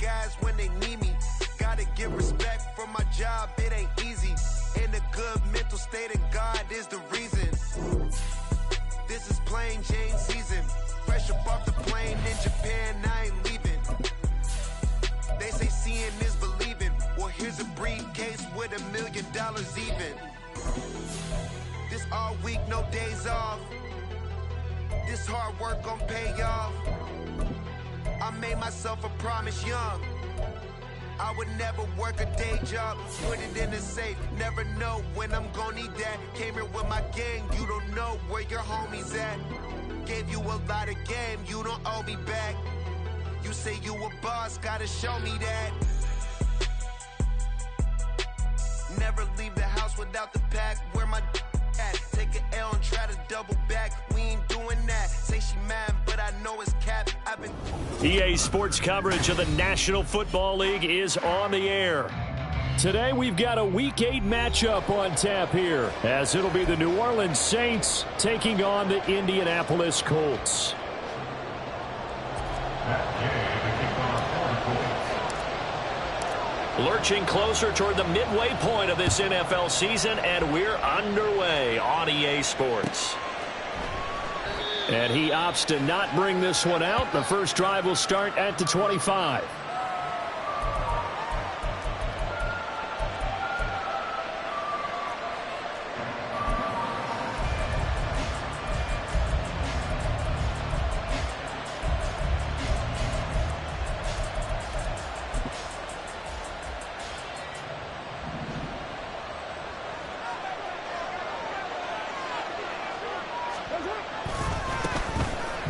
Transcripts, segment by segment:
guys when they need me. Gotta give respect for my job, it ain't easy. In a good mental state, and God is the reason. This is plain Jane season. Fresh up off the plane in Japan, I ain't leaving. They say seeing is believing. Well, here's a briefcase with $1 million even. This all week, no days off. This hard work gon' pay off. I made myself a promise young. I would never work a day job, put it in the safe, never know when I'm gon' need that. Came here with my gang, you don't know where your homies at. Gave you a lot of game, you don't owe me back. You say you a boss, gotta show me that. Never leave the house without the pack, where my at. Take an L and try to double back, we ain't doing that. Say she mad, but I know it's cap. I've been... EA Sports coverage of the National Football League is on the air. Today we've got a Week 8 matchup on tap here, as it'll be the New Orleans Saints taking on the Indianapolis Colts. Lurching closer toward the midway point of this NFL season, and we're underway on EA Sports. And he opts to not bring this one out. The first drive will start at the 25.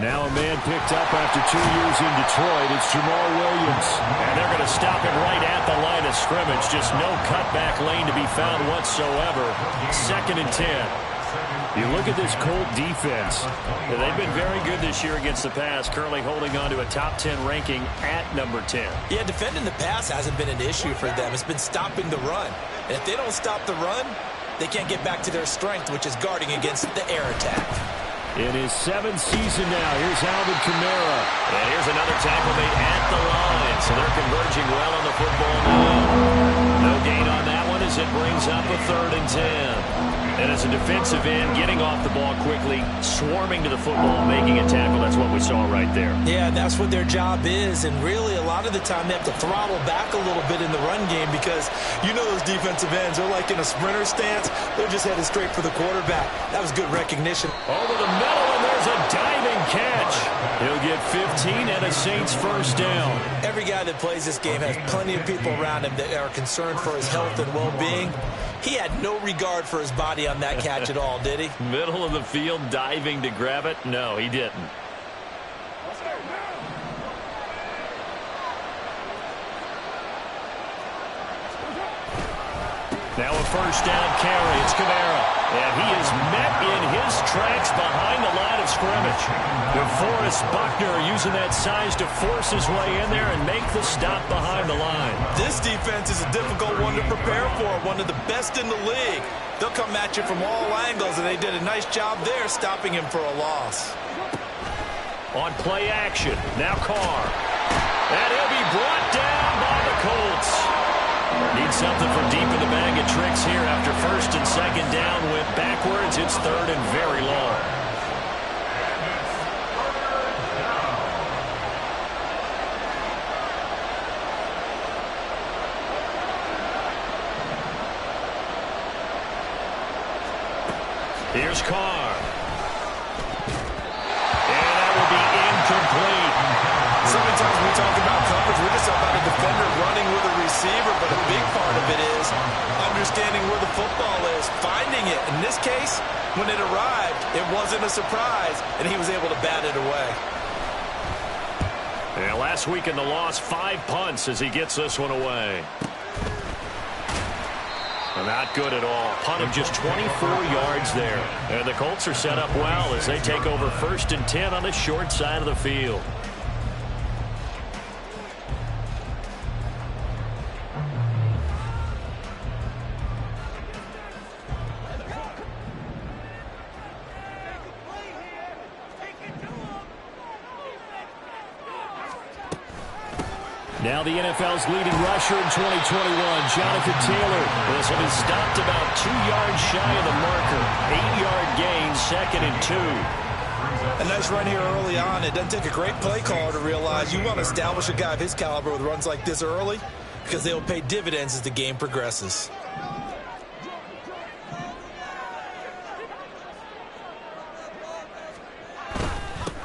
Now a man picked up after 2 years in Detroit. It's Jamal Williams. And they're going to stop him right at the line of scrimmage. Just no cutback lane to be found whatsoever. 2nd and 10. You look at this Colt defense. They've been very good this year against the pass, currently holding on to a top 10 ranking at number 10. Yeah, defending the pass hasn't been an issue for them. It's been stopping the run. And if they don't stop the run, they can't get back to their strength, which is guarding against the air attack. In his 7th season now, here's Alvin Kamara. And here's another tackle made at the line. So they're converging well on the football now. No gain on that one as it brings up a 3rd and 10. And as a defensive end, getting off the ball quickly, swarming to the football, making a tackle. That's what we saw right there. Yeah, that's what their job is. And really, a lot of the time, they have to throttle back a little bit in the run game because you know those defensive ends, they're like in a sprinter stance. They're just headed straight for the quarterback. That was good recognition. Over the middle, and there's a diving catch. He'll get 15 and a Saints first down. Every guy that plays this game has plenty of people around him that are concerned for his health and well-being. He had no regard for his body on that catch at all, did he? Middle of the field, diving to grab it? No, he didn't. Now a first down carry. It's Kamara. And he is met in his tracks behind the line of scrimmage. DeForest Buckner using that size to force his way in there and make the stop behind the line. This defense is a difficult one to prepare for, one of the best in the league. They'll come at you from all angles, and they did a nice job there stopping him for a loss. On play action, now Carr. And he'll be brought down by the Colts. Need something from deep in the bag of tricks here after 1st and 2nd down. Went backwards. It's 3rd and very long. Here's Carr. And that will be incomplete. Sometimes we talk about coverage, we're just about a defender running with a receiver, but a big part of it is understanding where the football is, finding it. In this case, when it arrived, it wasn't a surprise, and he was able to bat it away. And last week in the loss, 5 punts as he gets this one away. Not good at all. Punt of just 24 yards there. And the Colts are set up well as they take over 1st and 10 on the short side of the field. Now the NFL's leading rusher in 2021, Jonathan Taylor. This one is stopped about 2 yards shy of the marker. 8-yard gain, 2nd and 2. A nice run here early on. It doesn't take a great play caller to realize you want to establish a guy of his caliber with runs like this early because they will pay dividends as the game progresses.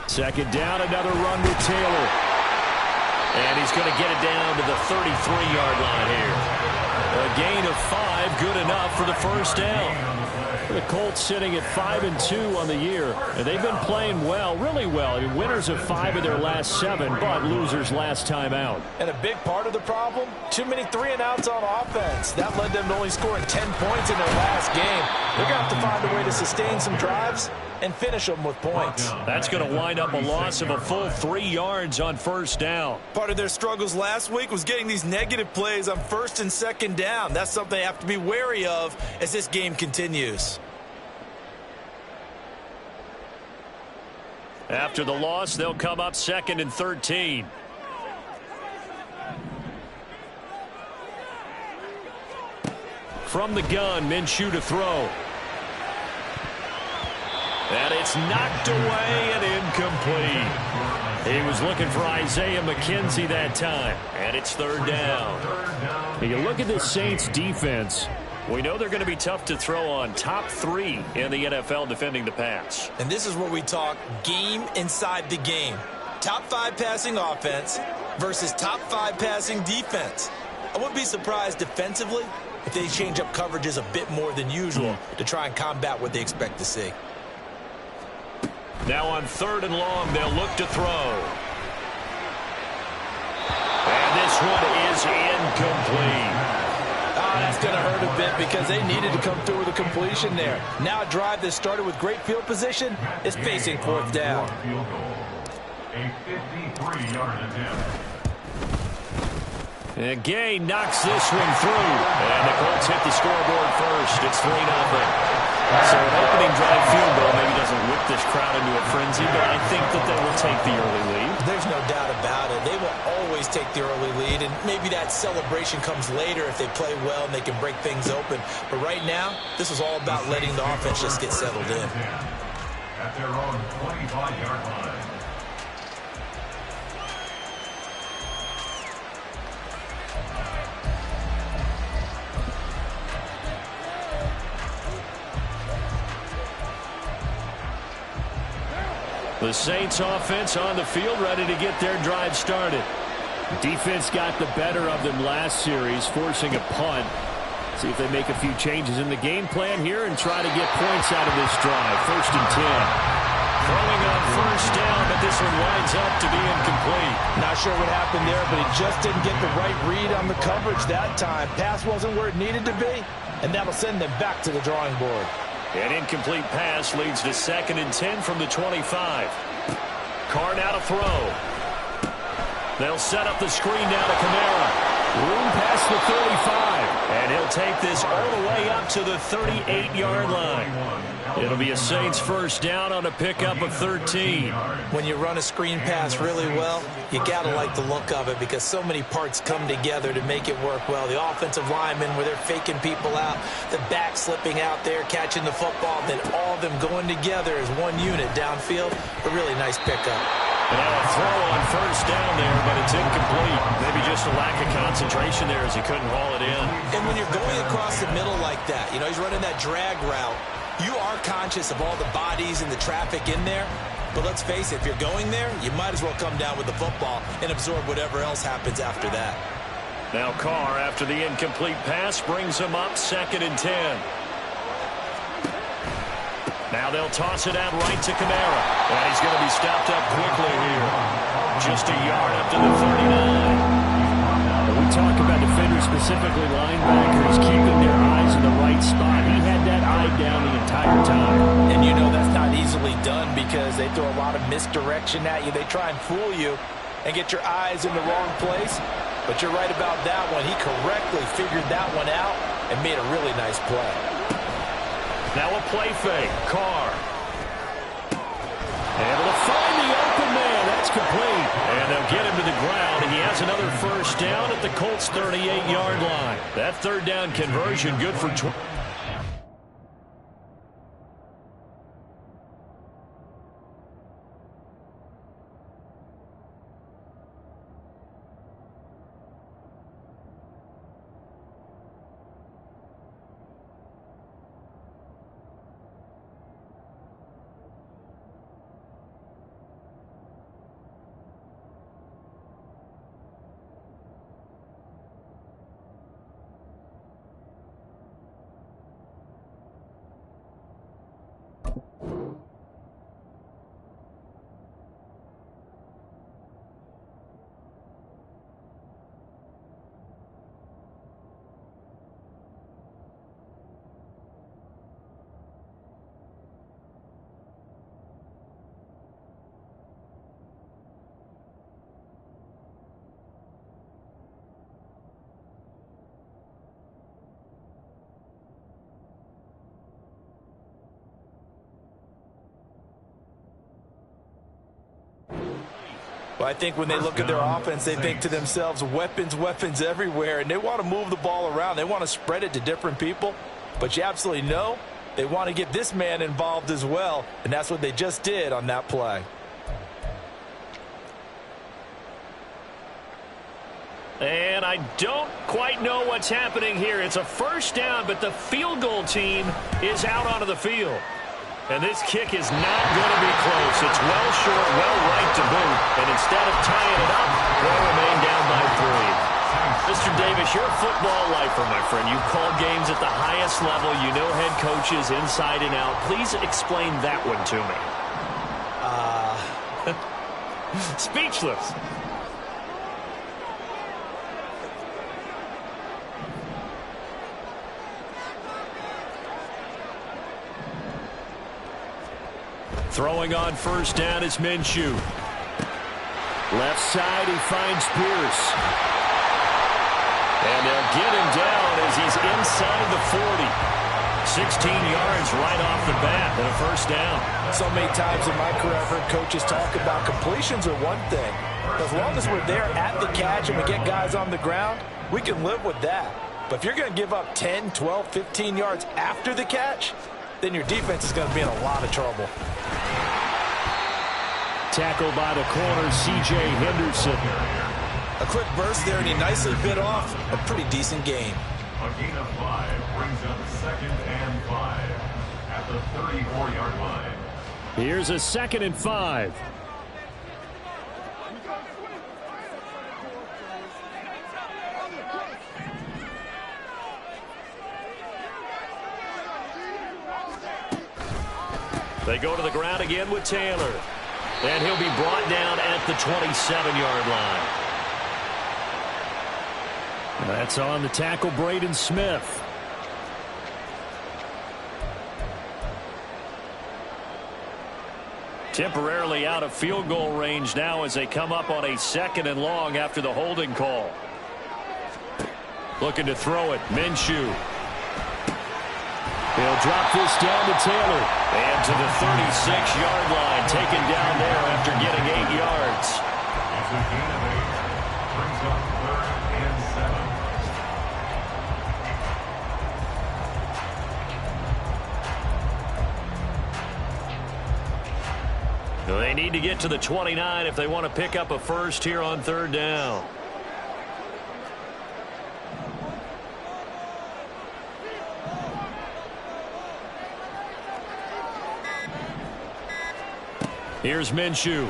Second down, another run with Taylor. And he's going to get it down to the 33-yard line here. A gain of 5, good enough for the first down. The Colts sitting at 5-2 on the year, and they've been playing well, really well. I mean, winners of 5 of their last 7, but losers last time out. And a big part of the problem, too many 3-and-outs on offense. That led them to only scoring 10 points in their last game. They're going to have to find a way to sustain some drives and finish them with points. That's going to wind up a loss of a full 3 yards on first down. Part of their struggles last week was getting these negative plays on 1st and 2nd down. That's something they have to be wary of as this game continues. After the loss, they'll come up 2nd and 13. From the gun, Minshew to throw. And it's knocked away and incomplete. He was looking for Isaiah McKenzie that time. And it's 3rd down. You look at this Saints defense. We know they're going to be tough to throw on. Top 3 in the NFL defending the pass. And this is where we talk game inside the game. Top 5 passing offense versus top 5 passing defense. I wouldn't be surprised defensively if they change up coverages a bit more than usual to try and combat what they expect to see. Now on 3rd and long, they'll look to throw. And this one is incomplete. That's going to hurt a bit because they needed to come through with a completion there. Now a drive that started with great field position is facing 4th down. A 53-yard attempt. And Gay knocks this one through. And the Colts hit the scoreboard first. It's 3-0. So an opening drive field goal maybe doesn't whip this crowd into a frenzy, but I think that they will take the early lead. There's no doubt about it. They will always take the early lead, and maybe that celebration comes later if they play well and they can break things open. But right now, this is all about letting the offense just get settled in. At their own 25-yard line. The Saints offense on the field, ready to get their drive started. Defense got the better of them last series, forcing a punt. See if they make a few changes in the game plan here and try to get points out of this drive. 1st and 10. Throwing on 1st down, but this one winds up to be incomplete. Not sure what happened there, but he just didn't get the right read on the coverage that time. Pass wasn't where it needed to be, and that'll send them back to the drawing board. An incomplete pass leads to 2nd and 10 from the 25. Carr now to throw. They'll set up the screen now to Kamara. Room past the 35. And he'll take this all the way up to the 38-yard line. It'll be a Saints 1st down on a pickup of 13. When you run a screen pass really well, you got to like the look of it because so many parts come together to make it work well. The offensive linemen, where they're faking people out, the back slipping out there, catching the football, then all of them going together as one unit downfield. A really nice pickup. And now a throw on 1st down there, but it's incomplete. Maybe just a lack of concentration there as he couldn't haul it in. And when you're going across the middle like that, you know, he's running that drag route, you are conscious of all the bodies and the traffic in there. But let's face it, if you're going there, you might as well come down with the football and absorb whatever else happens after that. Now Carr, after the incomplete pass, brings him up 2nd and 10. Now they'll toss it out right to Kamara. And he's going to be stopped up quickly here. Just a yard up to the 39. When we talk about defenders, specifically linebackers, keeping their eyes in the right spot. He had that eye down the entire time. And you know that's not easily done because they throw a lot of misdirection at you. They try and fool you and get your eyes in the wrong place. But you're right about that one. He correctly figured that one out and made a really nice play. Now a play fake. Carr. Able to find the open man. That's complete. And they'll get him to the ground. And he has has another first down at the Colts' 38-yard line. That third down conversion good for 20. Well, I think when they look at their offense, they think to themselves, weapons, weapons everywhere, and they want to move the ball around. They want to spread it to different people, but you absolutely know they want to get this man involved as well, and that's what they just did on that play. And I don't quite know what's happening here. It's a first down, but the field goal team is out onto the field. And this kick is not going to be close. It's well short, well right to boot. And instead of tying it up, they'll remain down by 3. Mr. Davis, you're a football lifer, my friend. You call games at the highest level. You know head coaches inside and out. Please explain that one to me. Speechless. Throwing on first down is Minshew. Left side, he finds Pierce. And they'll get him down as he's inside the 40. 16 yards right off the bat and a first down. So many times in my career, I've heard coaches talk about completions are one thing. As long as we're there at the catch and we get guys on the ground, we can live with that. But if you're going to give up 10, 12, 15 yards after the catch, then your defense is going to be in a lot of trouble. Tackled by the corner, C.J. Henderson. A quick burst there, and he nicely bit off a pretty decent gain. A gain of 5 brings up 2nd and 5 at the 34-yard line. Here's a 2nd and 5. They go to the ground again with Taylor. And he'll be brought down at the 27-yard line. That's on the tackle, Braden Smith. Temporarily out of field goal range now as they come up on a 2nd and long after the holding call. Looking to throw it, Minshew. They'll drop this down to Taylor. And to the 36-yard line, taken down there after getting 8 yards. It's a gain of 8. Brings up 3rd and 7. They need to get to the 29 if they want to pick up a first here on 3rd down. Here's Minshew.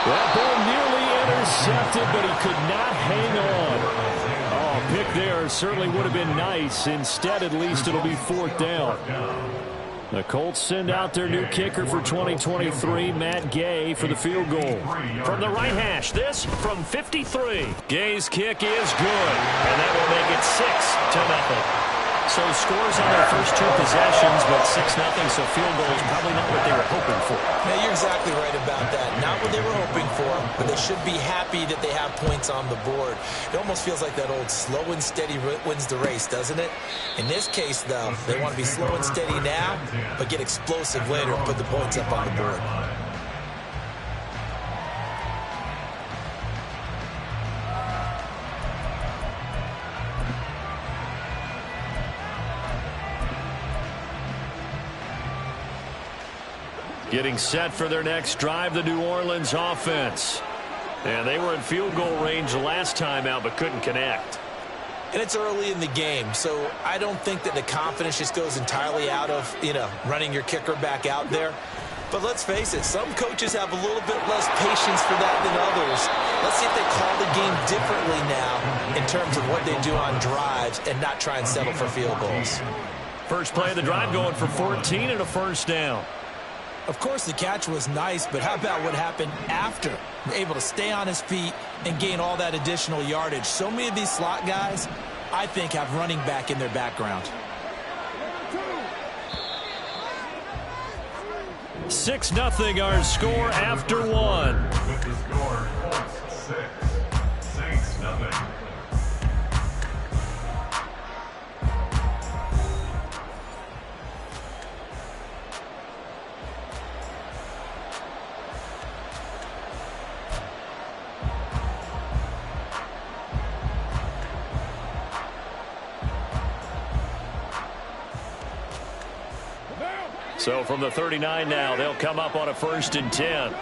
That ball nearly intercepted, but he could not hang on. Oh, pick there certainly would have been nice. Instead, at least it'll be 4th down. The Colts send out their new kicker for 2023, Matt Gay, for the field goal. From the right hash, this from 53. Gay's kick is good, and that will make it 6-0. So scores on their first 2 possessions, but 6-0, so field goal is probably not what they were hoping for. Yeah, you're exactly right about that. Not what they were hoping for, but they should be happy that they have points on the board. It almost feels like that old slow and steady wins the race, doesn't it? In this case, though, they want to be slow and steady now, but get explosive later and put the points up on the board. Getting set for their next drive, the New Orleans offense. And they were in field goal range last time out, but couldn't connect. And it's early in the game, so I don't think that the confidence just goes entirely out of, running your kicker back out there. But let's face it, some coaches have a little bit less patience for that than others. Let's see if they call the game differently now in terms of what they do on drives and not try and settle for field goals. First play of the drive going for 14 and a first down. Of course, the catch was nice, but how about what happened after? Able to stay on his feet and gain all that additional yardage. So many of these slot guys, I think, have running back in their background. 6-0 our score after one. With the score, Colts 6, Saints nothing. So from the 39 now, they'll come up on a 1st and 10.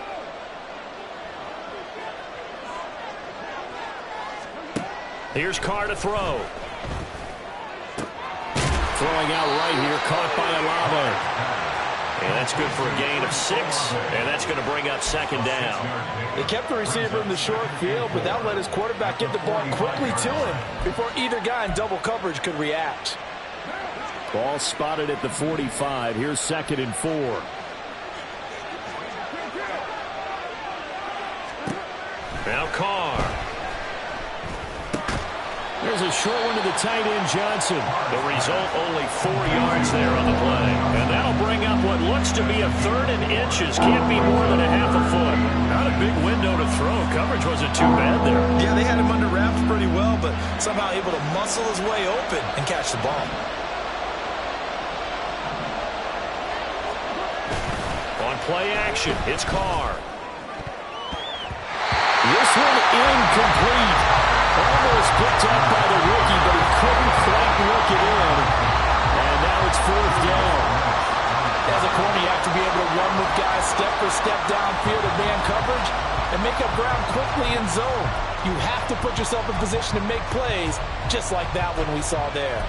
Here's Carr to throw. Throwing out right here, caught by Olave. And that's good for a gain of 6, and that's going to bring up 2nd down. They kept the receiver in the short field, but that let his quarterback get the ball quickly to him before either guy in double coverage could react. Ball spotted at the 45. Here's 2nd and 4. Now Carr. There's a short one to the tight end, Johnson. The result, only 4 yards there on the play. And that'll bring up what looks to be a 3rd and inches. Can't be more than a half a foot. Not a big window to throw. Coverage wasn't too bad there. Yeah, they had him under wraps pretty well, but somehow able to muscle his way open and catch the ball. On play action, it's Carr. This one incomplete. Almost picked up by the rookie, but he couldn't quite work it in. And now it's 4th down. As a corner, you have to be able to run with guys step for step downfield in man coverage and make up ground quickly in zone. You have to put yourself in position to make plays, just like that one we saw there.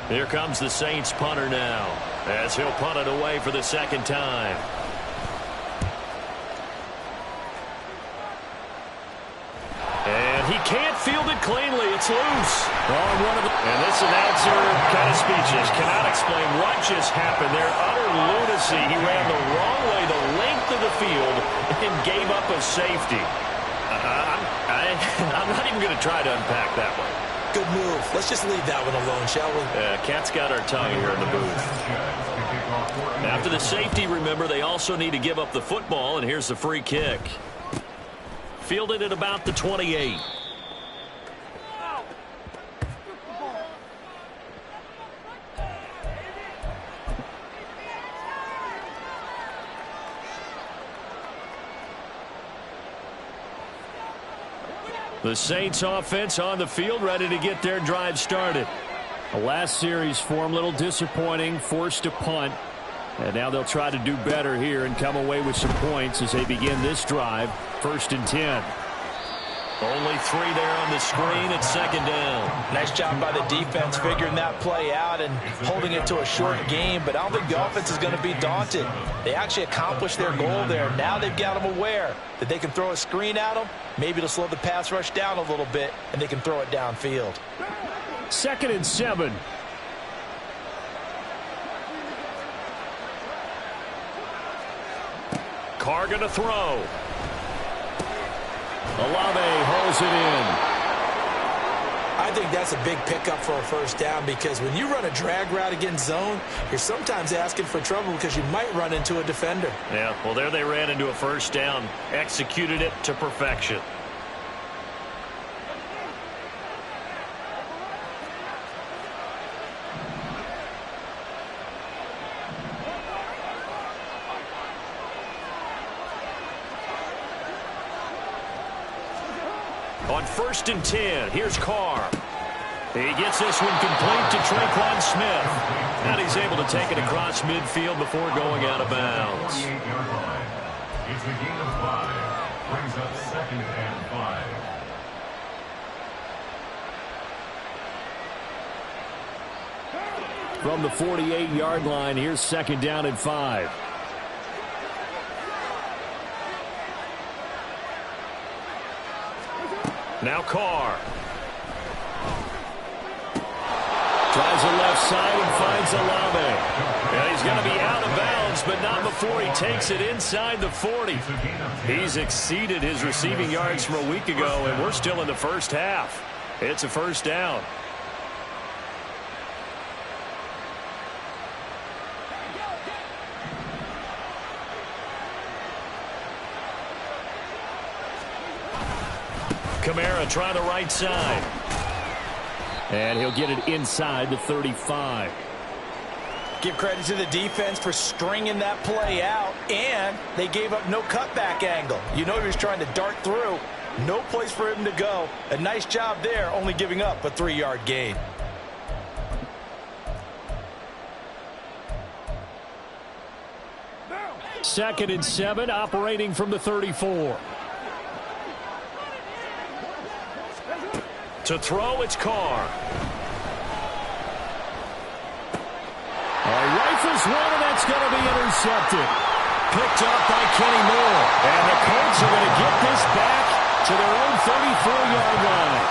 Here comes the Saints punter now, as he'll punt it away for the 2nd time. And he can't field it cleanly. It's loose. And this announcer kind of speechless. Cannot explain what just happened there. Utter lunacy. He ran the wrong way, the length of the field, and gave up a safety. I'm not even going to try to unpack that one. Good move. Let's just leave that one alone, shall we? Cat's got our tongue here in the booth. After the safety, remember, they also need to give up the football, and here's the free kick. Fielded at about the 28. The Saints offense on the field, ready to get their drive started. The last series for them, a little disappointing, forced to punt. And now they'll try to do better here and come away with some points as they begin this drive. 1st and 10. Only 3 there on the screen at 2nd down. Nice job by the defense figuring that play out and holding it to a short game, but I don't think the offense is going to be daunted. They actually accomplished their goal there. Now they've got them aware that they can throw a screen at them, maybe to slow the pass rush down a little bit, and they can throw it downfield. 2nd and 7. Carr going to throw. Olave holds it in. I think that's a big pickup for a 1st down because when you run a drag route against zone, you're sometimes asking for trouble because you might run into a defender. Yeah, well, there they ran into a 1st down, executed it to perfection. On 1st and 10, here's Carr. He gets this one complete to Traquan Smith. And he's able to take it across midfield before going out of bounds. It's a gain of 5. Brings up 2nd and 5. From the 48-yard line, here's 2nd down and 5. Now Carr. Tries the left side and finds Olave. And he's going to be out of bounds, but not before he takes it inside the 40. He's exceeded his receiving yards from a week ago, and we're still in the first half. It's a 1st down. Kamara trying the right side. And he'll get it inside the 35. Give credit to the defense for stringing that play out, and they gave up no cutback angle. You know he was trying to dart through. No place for him to go. A nice job there, only giving up a 3-yard gain. Second and 7, operating from the 34. To throw, it's Carr. Rifles one, and that's going to be intercepted. Picked up by Kenny Moore. And the Colts are going to get this back to their own 34-yard line.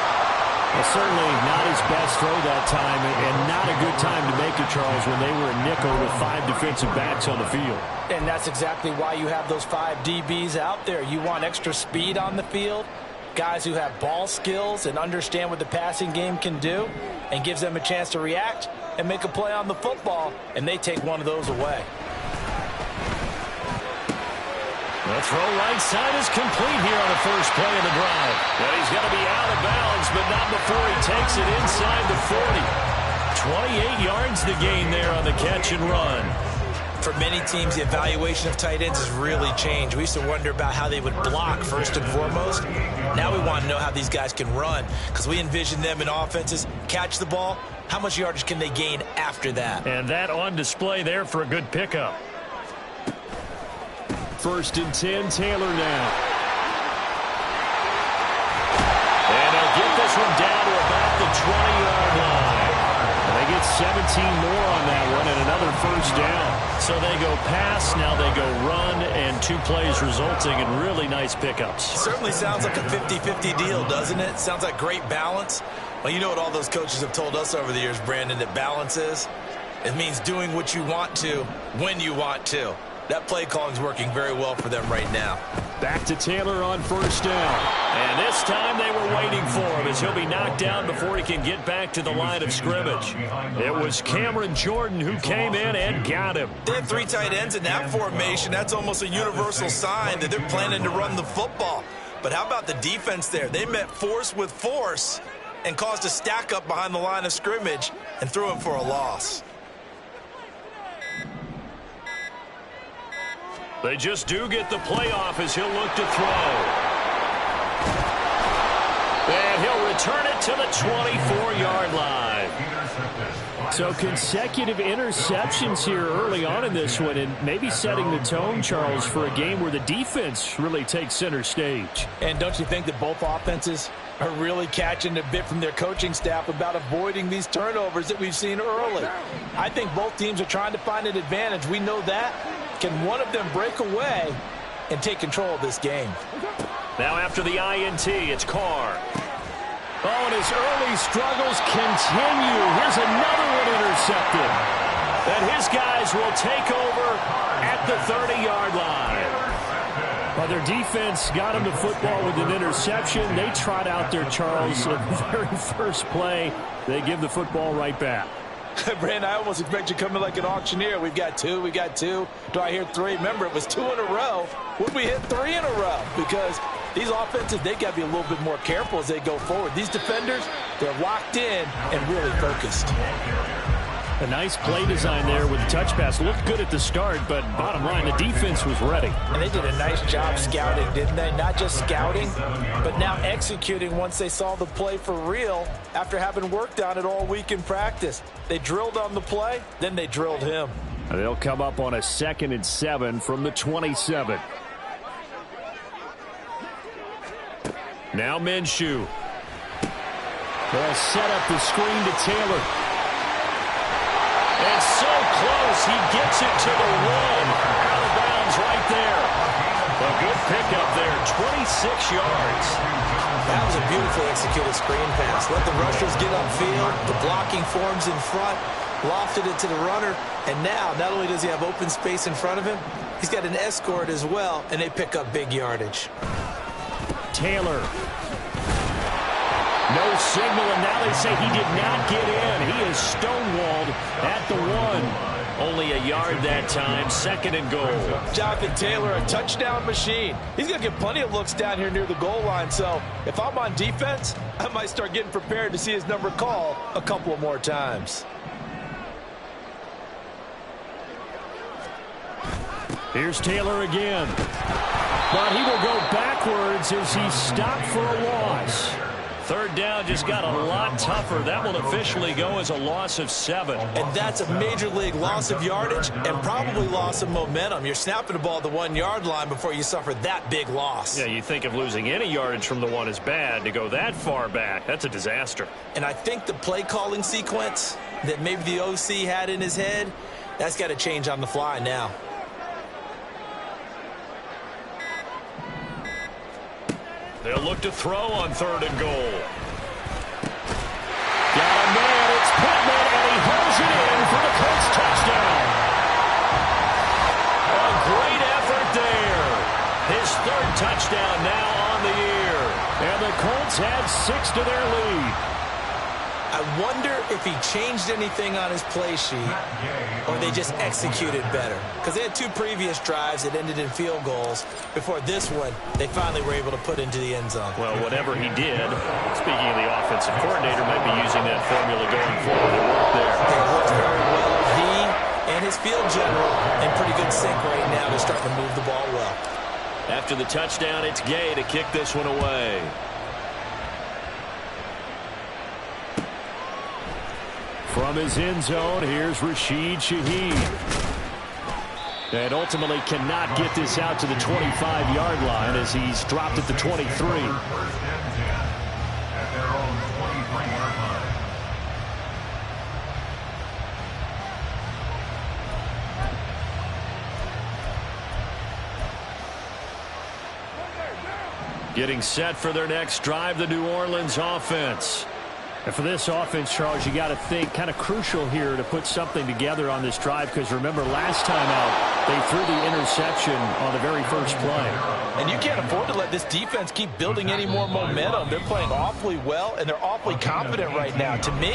Well, certainly not his best throw that time, and not a good time to make it, Charles, when they were a nickel with 5 defensive backs on the field. And that's exactly why you have those 5 DBs out there. You want extra speed on the field, guys who have ball skills and understand what the passing game can do, and gives them a chance to react and make a play on the football, and they take one of those away. The throw right side is complete here on the first play of the drive. But he's going to be out of bounds, but not before he takes it inside the 40. 28 yards the gain there on the catch and run. For many teams, the evaluation of tight ends has really changed. We used to wonder about how they would block first and foremost. Now we want to know how these guys can run, because we envision them in offenses catch the ball. How much yardage can they gain after that? And that on display there for a good pickup. 1st and 10, Taylor now. And they'll get this one down to about the 20-yard line. And they get 17 more on that one and another 1st down. So they go pass, now they go run, and 2 plays resulting in really nice pickups. It certainly sounds like a 50-50 deal, doesn't it? Sounds like great balance. Well, you know what all those coaches have told us over the years, Brandon, that balance is? It means doing what you want to when you want to. That play calling is working very well for them right now. Back to Taylor on 1st down. And this time they were waiting for him as he'll be knocked down before he can get back to the line of scrimmage. It was Cameron Jordan who came in and got him. They have 3 tight ends in that formation. That's almost a universal sign that they're planning to run the football. But how about the defense there? They met force with force and caused a stack up behind the line of scrimmage and threw him for a loss. They just do get the playoff as he'll look to throw. And he'll return it to the 24-yard line. So consecutive interceptions here early on in this one, and maybe setting the tone, Charles, for a game where the defense really takes center stage. And don't you think that both offenses are really catching a bit from their coaching staff about avoiding these turnovers that we've seen early? I think both teams are trying to find an advantage. We know that. Can one of them break away and take control of this game? Now after the INT, it's Carr. Oh, and his early struggles continue. Here's another one intercepted. And his guys will take over at the 30-yard line. Well, their defense got him the football with an interception. They trot out there, Charles, at the very first play. They give the football right back. Brandon, I almost expect you coming like an auctioneer. We've got 2, we got 2. Do I hear 3? Remember, it was 2 in a row. Would we hit 3 in a row? Because these offenses, they got to be a little bit more careful as they go forward. These defenders, they're locked in and really focused. A nice play design there with the touch pass. Looked good at the start, but bottom line, the defense was ready. And they did a nice job scouting, didn't they? Not just scouting, but now executing once they saw the play for real after having worked on it all week in practice. They drilled on the play, then they drilled him. They'll come up on a 2nd and 7 from the 27. Now Minshew. They'll set up the screen to Taylor. It's so close. He gets it to the 1. Out of bounds right there. A good pickup there. 26 yards. That was a beautifully executed screen pass. Let the rushers get upfield. The blocking forms in front. Lofted it to the runner. And now, not only does he have open space in front of him, he's got an escort as well, and they pick up big yardage. Taylor. No signal, and now they say he did not get in. He is stonewalled at the 1. Only a yard that time. 2nd and goal. Jonathan Taylor, a touchdown machine. He's going to get plenty of looks down here near the goal line. So if I'm on defense, I might start getting prepared to see his number called a couple of more times. Here's Taylor again. But he will go backwards as he's stopped for a loss. 3rd down just got a lot tougher. That will officially go as a loss of 7. And that's a major league loss of yardage and probably loss of momentum. You're snapping the ball at the 1-yard line before you suffer that big loss. Yeah, you think of losing any yardage from the 1 is bad. To go that far back, that's a disaster. And I think the play calling sequence that maybe the OC had in his head, that's got to change on the fly now. They'll look to throw on 3rd and goal. Got a man, it's Pittman, and he hauls it in for the Colts touchdown. A great effort there. His 3rd touchdown now on the year. And the Colts add 6 to their lead. I wonder if he changed anything on his play sheet or they just executed better. Because they had 2 previous drives that ended in field goals. Before this one, they finally were able to put into the end zone. Well, whatever he did, speaking of the offensive coordinator, might be using that formula going forward. It worked there. It worked very well. He and his field general in pretty good sync right now. They're starting to move the ball well. After the touchdown, it's Gay to kick this one away. From his end zone, here's Rashid Shaheed. And ultimately cannot get this out to the 25-yard line as he's dropped at the 23. At their own 23-yard line. Getting set for their next drive, the New Orleans offense. And for this offense, Charles, you got to think kind of crucial here to put something together on this drive because remember last time out they threw the interception on the very first play. And you can't afford to let this defense keep building any more momentum. They're playing awfully well and they're awfully confident right now. To me,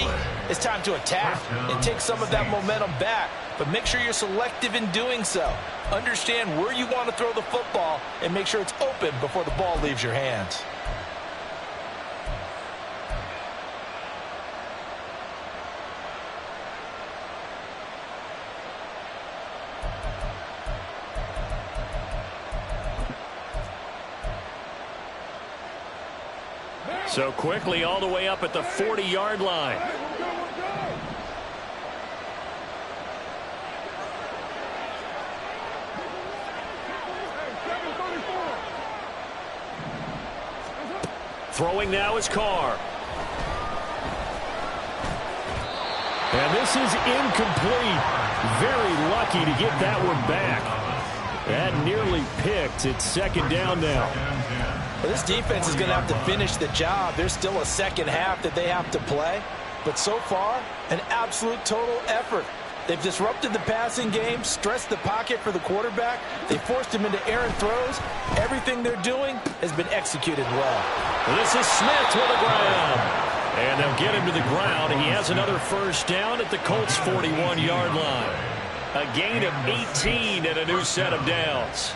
it's time to attack and take some of that momentum back. But make sure you're selective in doing so. Understand where you want to throw the football and make sure it's open before the ball leaves your hands. So quickly all the way up at the 40-yard line. Throwing now is Carr. And this is incomplete. Very lucky to get that one back. That nearly picked. It's 2nd down now. Well, this defense is going to have to finish the job. There's still a second half that they have to play. But so far, an absolute total effort. They've disrupted the passing game, stressed the pocket for the quarterback. They forced him into errant throws. Everything they're doing has been executed well. This is Smith with the ground. And they'll get him to the ground. He has another first down at the Colts' 41-yard line. A gain of 18 and a new set of downs.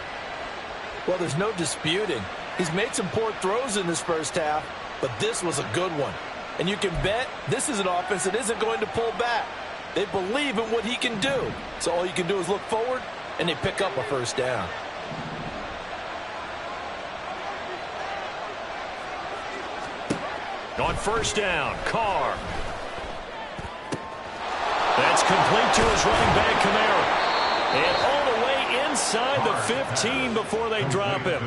Well, there's no disputing. He's made some poor throws in this first half, but this was a good one. And you can bet this is an offense that isn't going to pull back. They believe in what he can do. So all you can do is look forward, and they pick up a first down. On first down, Carr. That's complete to his running back, Kamara. And all the way inside the 15 before they drop him.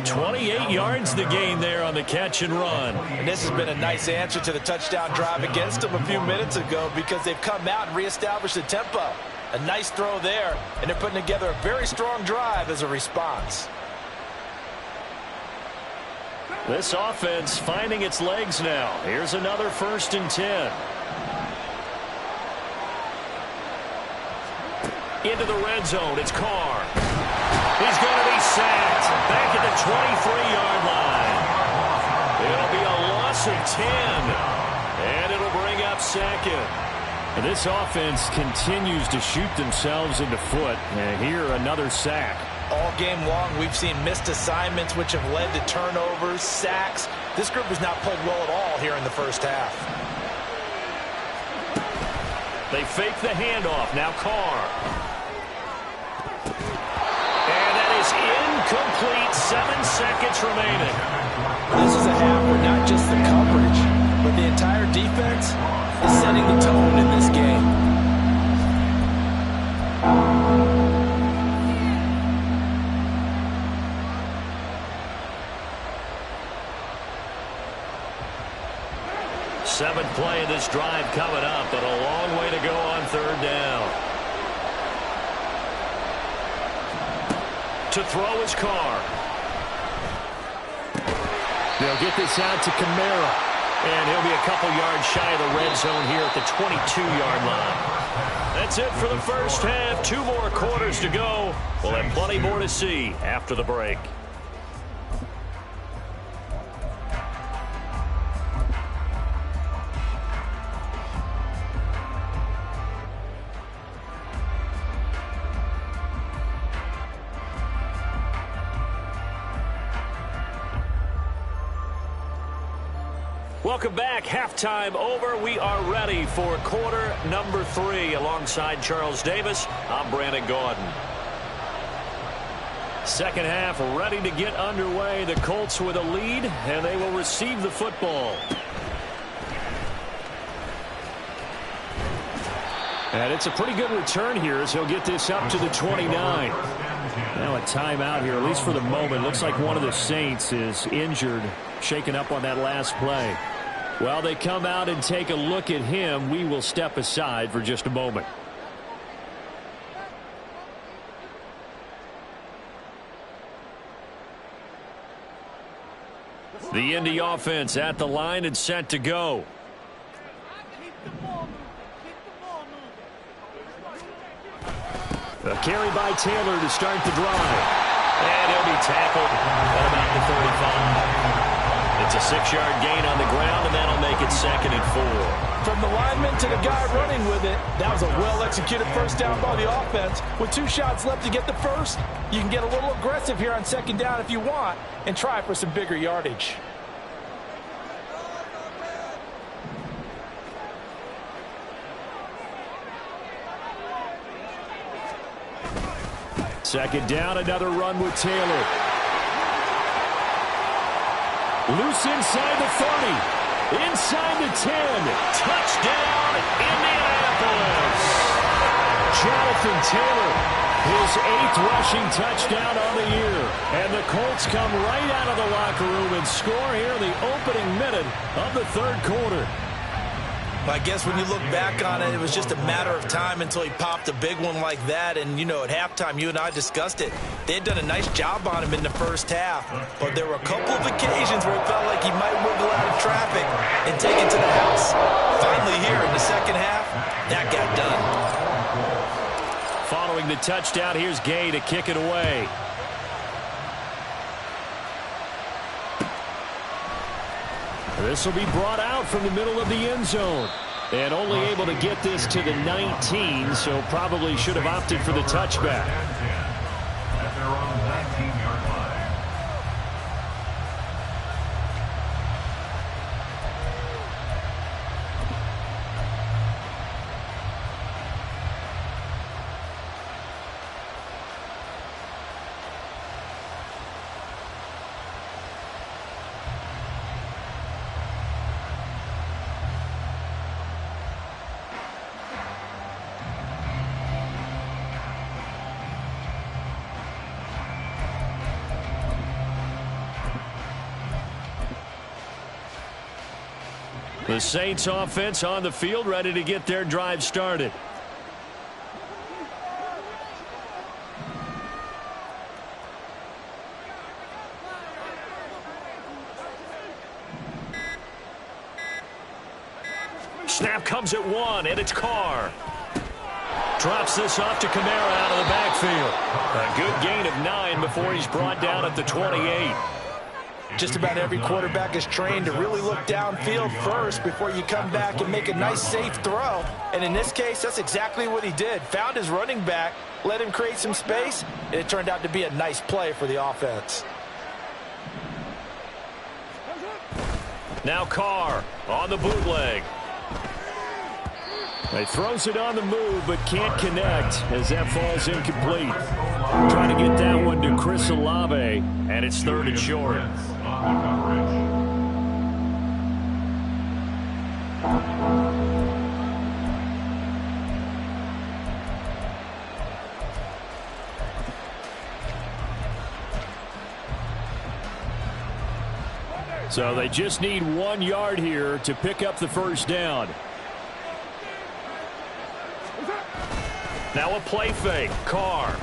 28 yards the gain there on the catch and run. And this has been a nice answer to the touchdown drive against them a few minutes ago because they've come out and reestablished the tempo. A nice throw there, and they're putting together a very strong drive as a response. This offense finding its legs now. Here's another 1st and 10. Into the red zone, it's Carr. He's going to be sacked back at the 23-yard line. It'll be a loss of 10, and it'll bring up 2nd. And this offense continues to shoot themselves in the foot. And here, another sack. All game long, we've seen missed assignments, which have led to turnovers, sacks. This group has not played well at all here in the first half. They fake the handoff. Now Carr. And that is incomplete. 7 seconds remaining. This is a half where not just the coverage, but the entire defense is setting the tone in this game. Seventh play of this drive coming up, but a long way to go on 3rd down. To throw is Carr. They'll get this out to Kamara. And he'll be a couple yards shy of the red zone here at the 22-yard line. That's it for the first half. 2 more quarters to go. We'll have plenty more to see after the break. Welcome back. Halftime over. We are ready for quarter number 3. Alongside Charles Davis, I'm Brandon Gordon. Second half ready to get underway. The Colts with a lead, and they will receive the football. And it's a pretty good return here as he'll get this up to the 29. Now a timeout here, at least for the moment. Looks like one of the Saints is injured, shaken up on that last play. While they come out and take a look at him, we will step aside for just a moment. The Indy offense at the line and set to go. A carry by Taylor to start the drive. And he'll be tackled at about the 35. It's a 6-yard gain on the ground, and that'll make it 2nd and 4. From the lineman to the guy running with it, that was a well-executed first down by the offense. With 2 shots left to get the first, you can get a little aggressive here on 2nd down if you want and try for some bigger yardage. Second down, another run with Taylor. Loose inside the 30. Inside the 10. Touchdown, Indianapolis. Jonathan Taylor, his 8th rushing touchdown on the year. And the Colts come right out of the locker room and score here in the opening minute of the 3rd quarter. I guess when you look back on it, it was just a matter of time until he popped a big one like that. And, you know, at halftime, you and I discussed it. They had done a nice job on him in the first half. But there were a couple of occasions where it felt like he might wiggle out of traffic and take it to the house. Finally here in the second half, that got done. Following the touchdown, here's Gay to kick it away. This will be brought out from the middle of the end zone. And only able to get this to the 19, so probably should have opted for the touchback. At their own 19-yard line. The Saints offense on the field, ready to get their drive started. Snap comes at 1, and it's Carr. Drops this off to Kamara out of the backfield. A good gain of 9 before he's brought down at the 28. Just about every quarterback is trained to really look downfield first before you come back and make a nice, safe throw. And in this case, that's exactly what he did. Found his running back, let him create some space, and it turned out to be a nice play for the offense. Now Carr on the bootleg. He throws it on the move, but can't connect as that falls incomplete. Trying to get that one to Chris Olave, and it's 3rd and short. So they just need 1 yard here to pick up the first down. Now a play fake. Carr.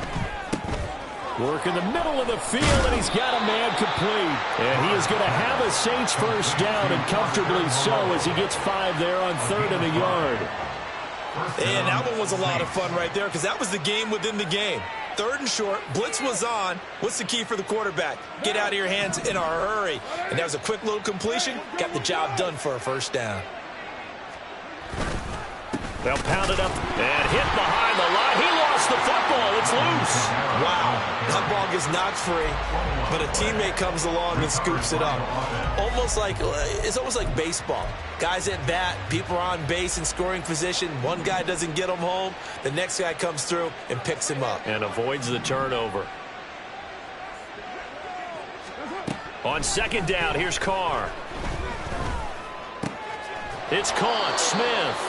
Work in the middle of the field, and he's got a man complete. And he is going to have a Saints first down, and comfortably so, as he gets 5 there on 3rd and a yard. And that one was a lot of fun right there because that was the game within the game. 3rd and short, blitz was on. What's the key for the quarterback? Get out of your hands in a hurry. And that was a quick little completion. Got the job done for a first down. They'll pound it up and hit behind the line. He lost the football. It's loose. Wow. That ball gets knocked free, but a teammate comes along and scoops it up. It's almost like baseball. Guys at bat, people are on base in scoring position. One guy doesn't get him home. The next guy comes through and picks him up. And avoids the turnover. On 2nd down, here's Carr. It's caught. Smith.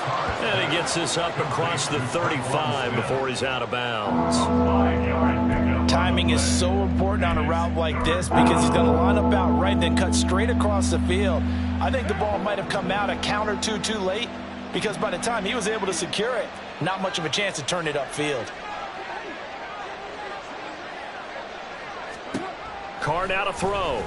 And he gets this up across the 35 before he's out of bounds. Timing is so important on a route like this because he's going to line up out right and then cut straight across the field. I think the ball might have come out a count or two too late because by the time he was able to secure it, not much of a chance to turn it upfield. Carr now to throw.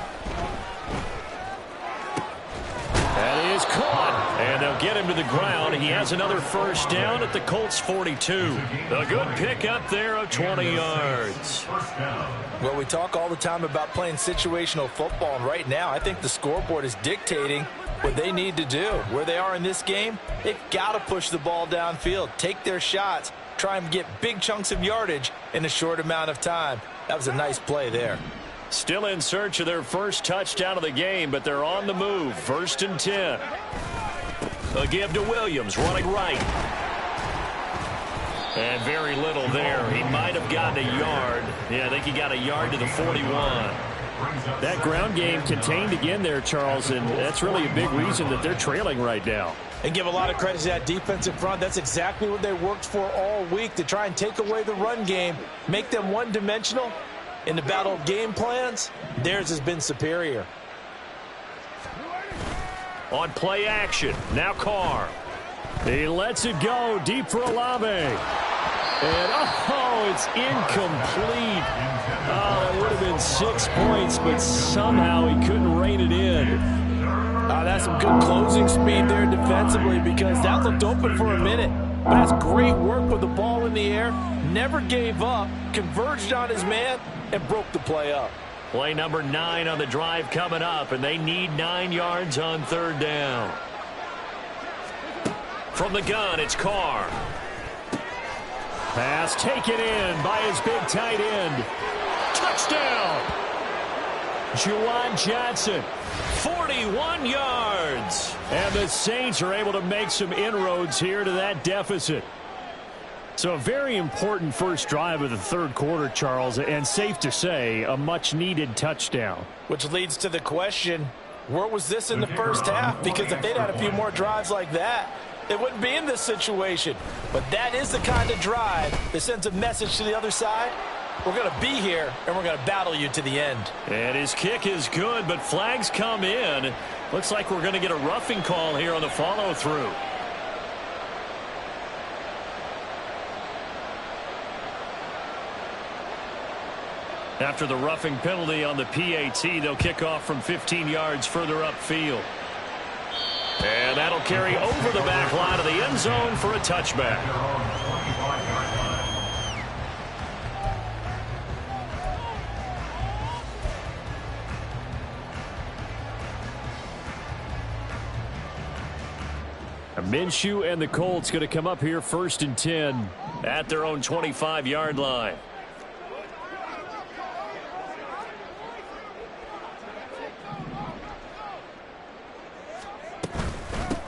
That is caught, and they'll get him to the ground. He has another first down at the Colts 42. A good pickup there of 20 yards. Well, we talk all the time about playing situational football, and right now I think the scoreboard is dictating what they need to do. Where they are in this game, they've got to push the ball downfield, take their shots, try and get big chunks of yardage in a short amount of time. That was a nice play there. Still in search of their first touchdown of the game, but they're on the move. 1st and 10. A give to Williams, running right. And very little there. He might have gotten a yard. Yeah, I think he got a yard to the 41. That ground game contained again there, Charles, and that's really a big reason that they're trailing right now. And give a lot of credit to that defensive front. That's exactly what they worked for all week, to try and take away the run game, make them one-dimensional. In the battle of game plans, theirs has been superior. On play action, now Carr. He lets it go deep for Olave. And, it's incomplete. Oh, it would have been 6 points, but somehow he couldn't rein it in. That's some good closing speed there defensively because that looked open for a minute. But that's great work with the ball in the air. Never gave up, converged on his man, and broke the play up. Play number 9 on the drive coming up, and they need 9 yards on 3rd down. From the gun, it's Carr. Pass taken in by his big tight end. Touchdown! Juwan Johnson, 41 yards. And the Saints are able to make some inroads here to that deficit. So a very important first drive of the 3rd quarter, Charles, and safe to say, a much-needed touchdown. Which leads to the question, where was this in the first half? Because if they'd had a few more drives like that, they wouldn't be in this situation. But that is the kind of drive that sends a message to the other side. We're going to be here, and we're going to battle you to the end. And his kick is good, but flags come in. Looks like we're going to get a roughing call here on the follow-through. After the roughing penalty on the PAT, they'll kick off from 15 yards further upfield. And that'll carry over the back line of the end zone for a touchback. Minshew and the Colts going to come up here 1st and 10 at their own 25-yard line.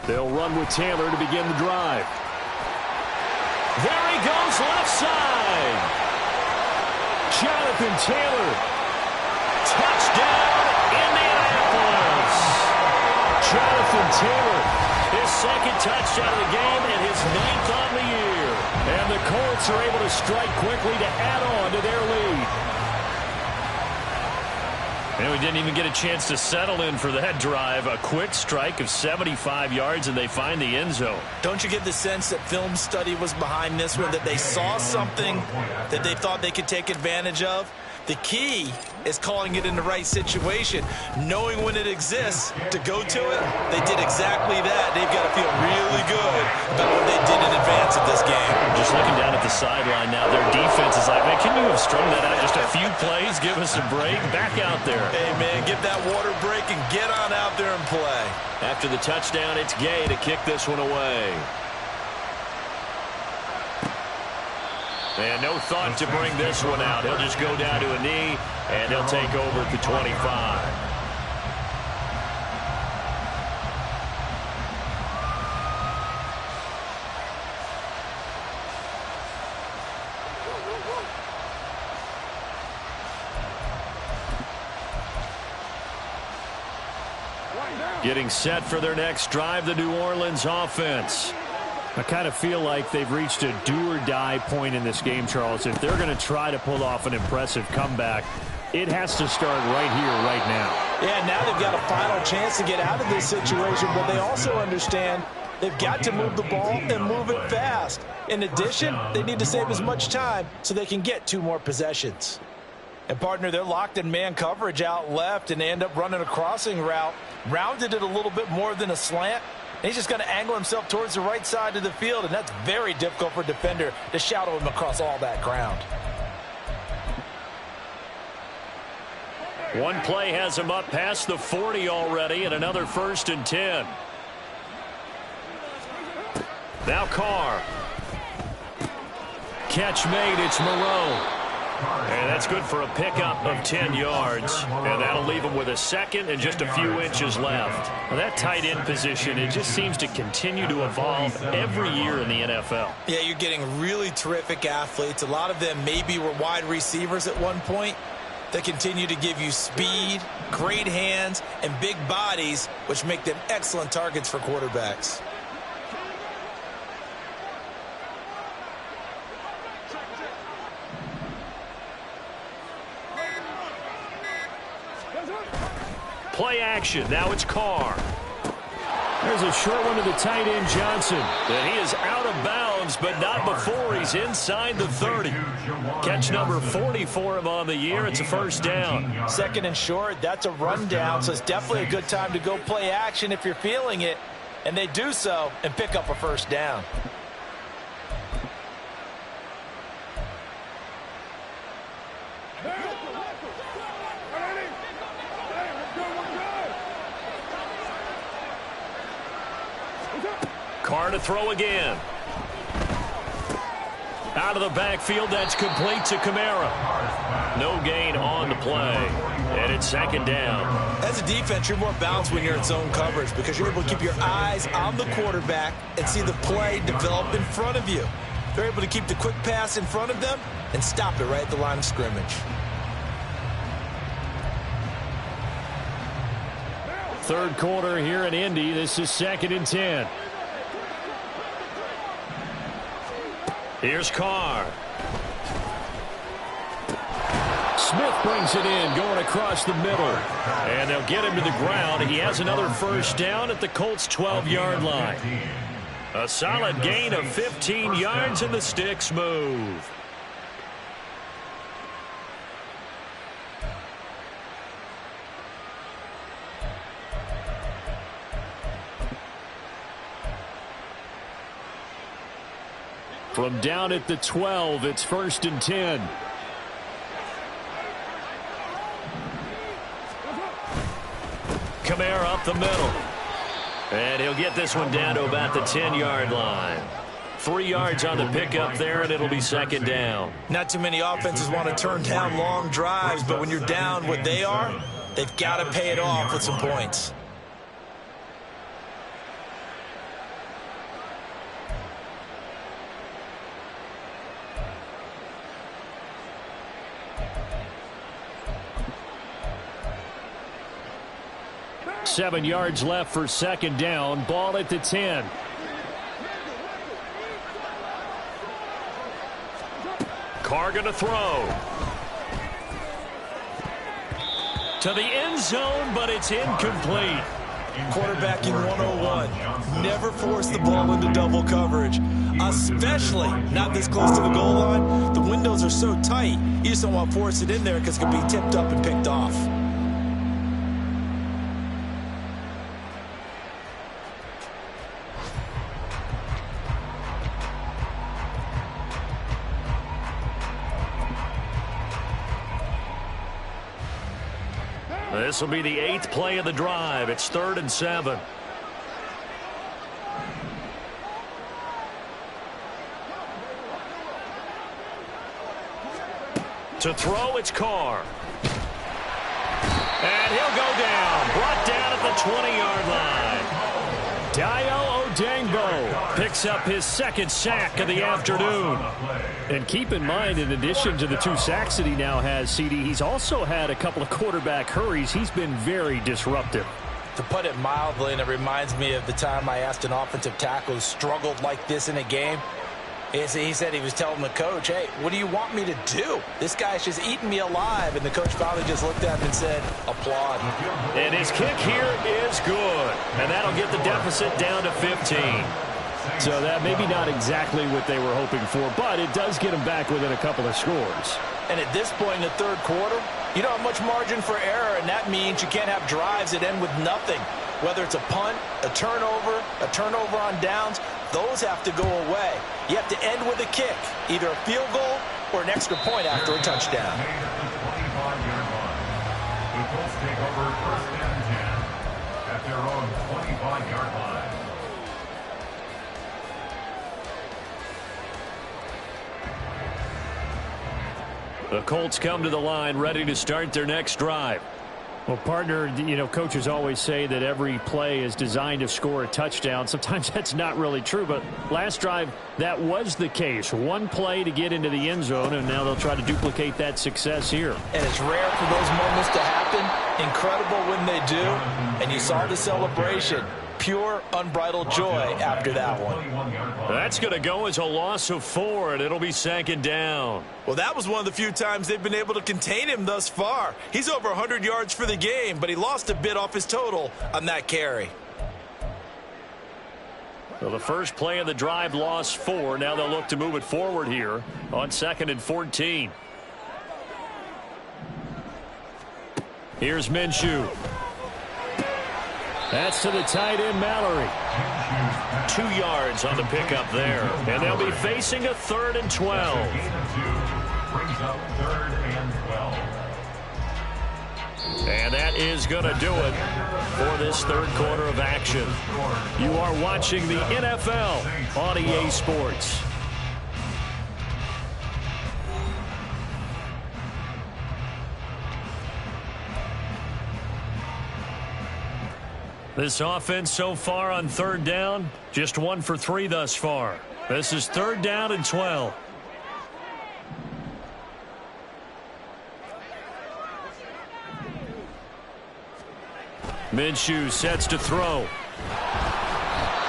They'll run with Taylor to begin the drive. There he goes, left side. Jonathan Taylor. Touchdown, Indianapolis. Jonathan Taylor, his 2nd touchdown of the game and his 9th on the year. And the Colts are able to strike quickly to add on to their lead. And we didn't even get a chance to settle in for that drive. A quick strike of 75 yards, and they find the end zone. Don't you get the sense that film study was behind this one, that they saw something that they thought they could take advantage of? The key is calling it in the right situation, knowing when it exists to go to it. They did exactly that. They've got to feel really good about what they did in advance of this game. Just looking down at the sideline now, their defense is like, man, can you have strung that out just a few plays? Give us a break. Back out there. Hey, man, get that water break and get on out there and play. After the touchdown, it's Gay to kick this one away. And no thought to bring this one out. He'll just go down to a knee, and he'll take over at the 25. Getting set for their next drive, the New Orleans offense. I kind of feel like they've reached a do-or-die point in this game, Charles. If they're going to try to pull off an impressive comeback, it has to start right here, right now. Yeah, now they've got a final chance to get out of this situation, but they also understand they've got to move the ball and move it fast. In addition, they need to save as much time so they can get 2 more possessions. And, partner, they're locked in man coverage out left, and they end up running a crossing route. Rounded it a little bit more than a slant. He's just going to angle himself towards the right side of the field, and that's very difficult for a defender to shadow him across all that ground. One play has him up past the 40 already, and another 1st and 10. Now Carr. Catch made, it's Moreau. And that's good for a pickup of 10 yards. And that'll leave him with a 2nd and just a few inches left. Now that tight end position, it just seems to continue to evolve every year in the NFL. Yeah, you're getting really terrific athletes. A lot of them maybe were wide receivers at one point. They continue to give you speed, great hands, and big bodies, which make them excellent targets for quarterbacks. Play action. Now it's Carr. There's a short one to the tight end, Johnson. And he is out of bounds, but not before he's inside the 30. Catch number 40 for him on the year. It's a 1st down. 2nd and short, that's a rundown, so it's definitely a good time to go play action if you're feeling it. And they do so and pick up a 1st down. Carr to throw again. Out of the backfield, that's complete to Kamara. No gain on the play, and it's 2nd down. As a defense, you're more balanced when you're in zone coverage because you're able to keep your eyes on the quarterback and see the play develop in front of you. They're able to keep the quick pass in front of them and stop it right at the line of scrimmage. 3rd quarter here in Indy. This is 2nd and 10. Here's Carr. Smith brings it in, going across the middle. And they'll get him to the ground. He has another first down at the Colts' 12-yard line. A solid gain of 15 yards, and the sticks move. From down at the 12, it's 1st and 10. Kamara up the middle. And he'll get this one down to about the 10-yard line. 3 yards on the pickup there, and it'll be 2nd down. Not too many offenses want to turn down long drives, but when you're down what they are, they've got to pay it off with some points. Seven yards left for 2nd down. Ball at the 10. Carr going to throw. To the end zone, but it's incomplete. Quarterbacking 101. Never force the ball into double coverage, especially not this close to the goal line. The windows are so tight, you just don't want to force it in there because it could be tipped up and picked off. This will be the 8th play of the drive. It's 3rd and 7. To throw, it's Carr. And he'll go down. Brought down at the 20-yard line. Dio Odengbo picks up his 2nd sack of the afternoon. And keep in mind, in addition to the 2 sacks that he now has, CD, he's also had a couple of quarterback hurries. He's been very disruptive. To put it mildly, and it reminds me of the time I asked an offensive tackle who struggled like this in a game. He said he was telling the coach, hey, what do you want me to do? This guy's just eating me alive. And the coach finally just looked at him and said, applaud. And his kick here is good. And that'll get the deficit down to 15. So that maybe not exactly what they were hoping for, but it does get them back within a couple of scores. And at this point in the 3rd quarter, you don't have much margin for error, and that means you can't have drives that end with nothing. Whether it's a punt, a turnover on downs, those have to go away. You have to end with a kick, either a field goal or an extra point after a touchdown. The Colts take over 1st and 10 at their own 25-yard line. The Colts come to the line ready to start their next drive. Well, partner, you know, coaches always say that every play is designed to score a touchdown. Sometimes that's not really true, but last drive, that was the case. One play to get into the end zone, and now they'll try to duplicate that success here. And it's rare for those moments to happen. Incredible when they do. And you saw the celebration. Pure, unbridled joy after that one. That's going to go as a loss of 4, and it'll be 2nd down. Well, that was one of the few times they've been able to contain him thus far. He's over 100 yards for the game, but he lost a bit off his total on that carry. So the first play of the drive lost 4. Now they'll look to move it forward here on 2nd and 14. Here's Minshew. That's to the tight end, Mallory. 2 yards on the pickup there. And they'll be facing a 3rd and 12. Brings up 3rd and 12. And that is going to do it for this 3rd quarter of action. You are watching the NFL on EA Sports. This offense so far on 3rd down, just 1 for 3 thus far. This is 3rd down and 12. Minshew sets to throw.